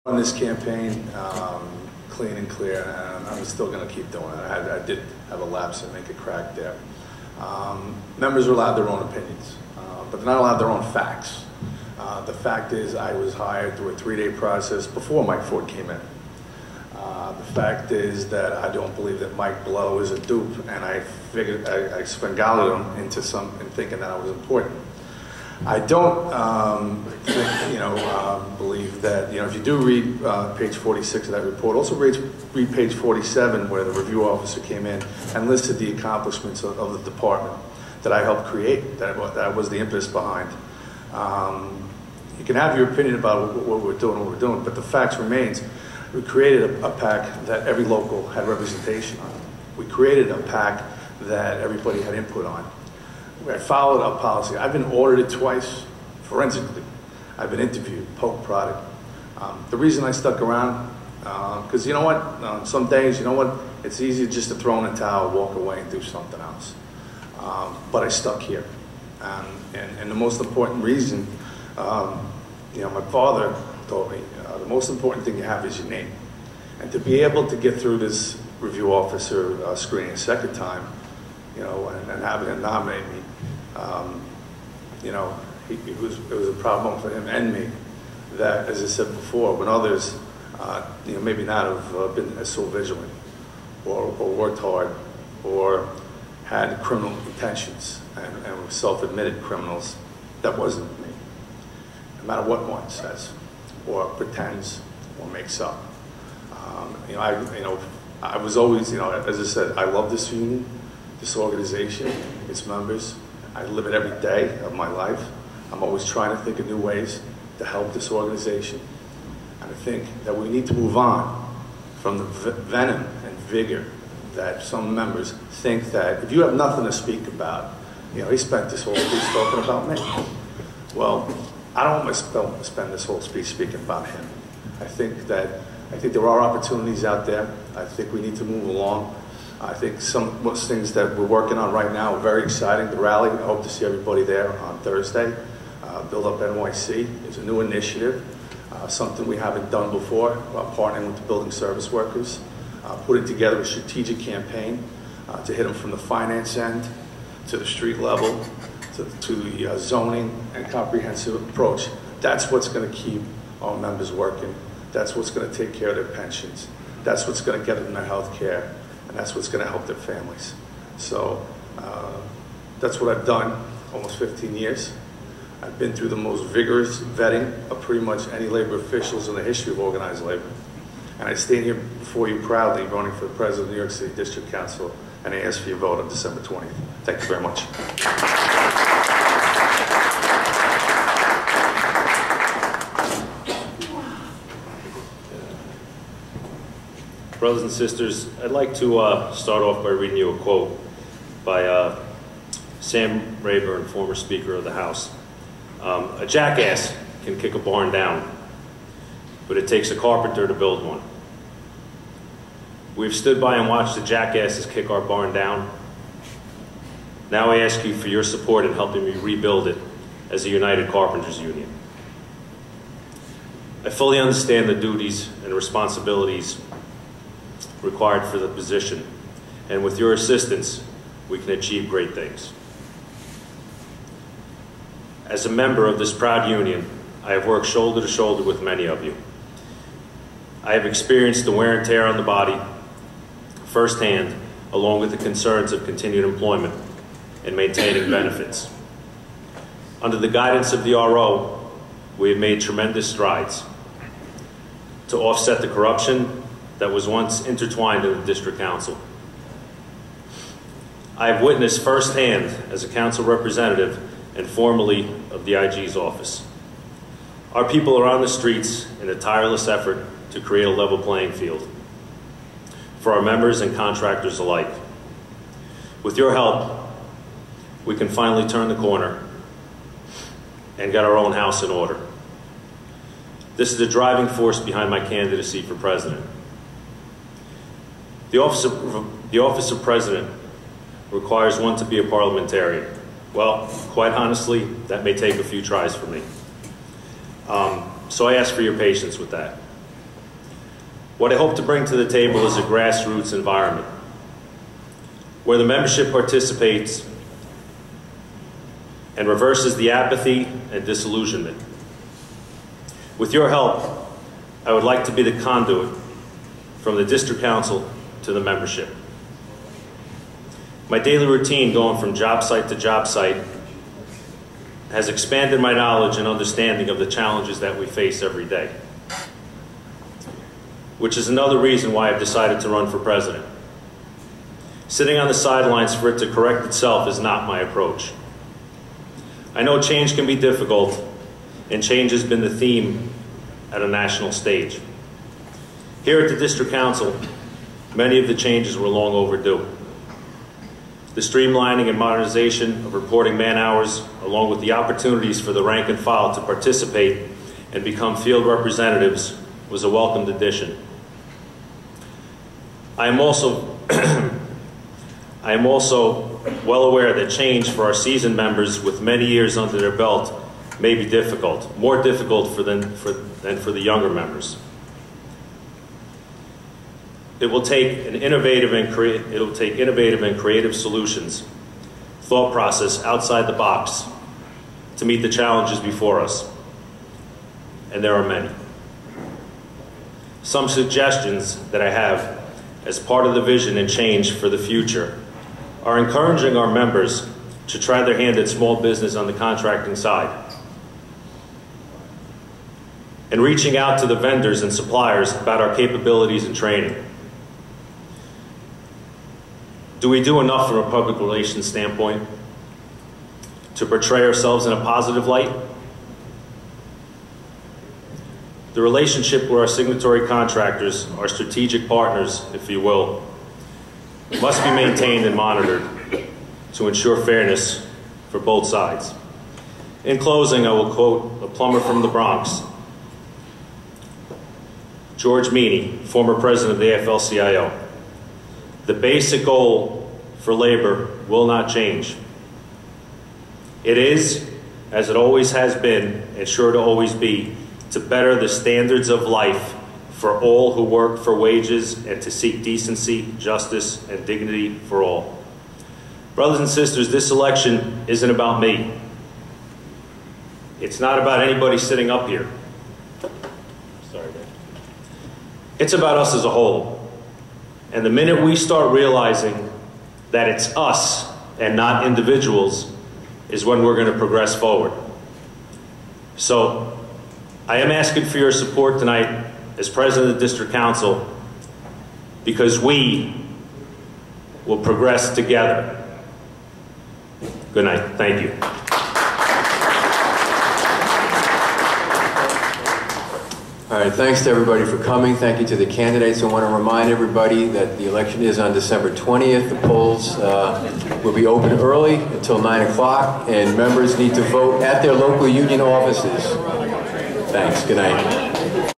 On this campaign, clean and clear, and I'm still going to keep doing it. I did have a lapse and make a crack there. Members are allowed their own opinions, but they're not allowed their own facts. The fact is, I was hired through a 3-day process before Mike Ford came in. The fact is that I don't believe that Mike Blow is a dupe, and I figured I spangaled him into thinking that I was important. I don't believe that, if you do read page 46 of that report, also read page 47 where the review officer came in and listed the accomplishments of the department that I helped create, that was the impetus behind. You can have your opinion about what we're doing, but the facts remains. We created a PAC that every local had representation on. We created a PAC that everybody had input on. I followed our policy. I've been audited twice, forensically. I've been interviewed, poke prodded. The reason I stuck around, because you know what, some days, it's easy just to throw in a towel, walk away and do something else. But I stuck here. And the most important reason, my father told me, the most important thing you have is your name. And to be able to get through this review officer screening a second time, and having him nominate me, it was a problem for him and me that, as I said before, when others, maybe not have been as so vigilant or worked hard or had criminal intentions and were self-admitted criminals, that wasn't me. No matter what one says or pretends or makes up. I was always, as I said, I love this union, this organization, its members. I live it every day of my life. I'm always trying to think of new ways to help this organization. And I think that we need to move on from the venom and vigor that some members think that if you have nothing to speak about, he spent this whole speech talking about me. Well, I don't want to spend this whole speech speaking about him. I think there are opportunities out there. I think we need to move along. I think most things that we're working on right now are very exciting. The rally, I hope to see everybody there on Thursday. Build Up NYC is a new initiative, something we haven't done before, partnering with the building service workers, putting together a strategic campaign to hit them from the finance end to the street level to the zoning and comprehensive approach. That's what's going to keep our members working. That's what's going to take care of their pensions. That's what's going to get them their health care. And that's what's going to help their families. So that's what I've done almost 15 years. I've been through the most vigorous vetting of pretty much any labor officials in the history of organized labor. And I stand here before you proudly running for the President of the New York City District Council, and I ask for your vote on December 20th. Thank you very much. Brothers and sisters, I'd like to start off by reading you a quote by Sam Rayburn, former Speaker of the House. A jackass can kick a barn down, but it takes a carpenter to build one. We've stood by and watched the jackasses kick our barn down. Now I ask you for your support in helping me rebuild it as a united carpenters union. I fully understand the duties and responsibilities required for the position, and with your assistance, we can achieve great things. As a member of this proud union, I have worked shoulder to shoulder with many of you. I have experienced the wear and tear on the body firsthand, along with the concerns of continued employment and maintaining benefits. Under the guidance of the RO, we have made tremendous strides to offset the corruption that was once intertwined in the district council. I have witnessed firsthand as a council representative and formerly of the IG's office. Our people are on the streets in a tireless effort to create a level playing field for our members and contractors alike. With your help, we can finally turn the corner and get our own house in order. This is the driving force behind my candidacy for president. The office of president requires one to be a parliamentarian. Well, quite honestly, that may take a few tries for me. So I ask for your patience with that. What I hope to bring to the table is a grassroots environment where the membership participates and reverses the apathy and disillusionment. With your help, I would like to be the conduit from the district council to the membership. My daily routine going from job site to job site has expanded my knowledge and understanding of the challenges that we face every day, which is another reason why I've decided to run for president. Sitting on the sidelines for it to correct itself is not my approach. I know change can be difficult, and change has been the theme at a national stage. Here at the District Council, many of the changes were long overdue. The streamlining and modernization of reporting man-hours, along with the opportunities for the rank and file to participate and become field representatives, was a welcomed addition. I am also well aware that change for our seasoned members with many years under their belt may be difficult, more difficult than for the younger members. It will take innovative and creative solutions, thought process outside the box to meet the challenges before us, and there are many. Some suggestions that I have as part of the vision and change for the future are encouraging our members to try their hand at small business on the contracting side, and reaching out to the vendors and suppliers about our capabilities and training. Do we do enough from a public relations standpoint to portray ourselves in a positive light? The relationship with our signatory contractors, our strategic partners, if you will, must be maintained and monitored to ensure fairness for both sides. In closing, I will quote a plumber from the Bronx, George Meany, former president of the AFL-CIO. The basic goal for labor will not change. It is, as it always has been, and sure to always be, to better the standards of life for all who work for wages and to seek decency, justice, and dignity for all. Brothers and sisters, this election isn't about me. It's not about anybody sitting up here. Sorry, Dave. It's about us as a whole. And the minute we start realizing that it's us and not individuals is when we're going to progress forward. So I am asking for your support tonight as President of the District Council, because we will progress together. Good night. Thank you. All right, thanks to everybody for coming. Thank you to the candidates. I want to remind everybody that the election is on December 20th. The polls will be open early until 9 o'clock, and members need to vote at their local union offices. Thanks. Good night.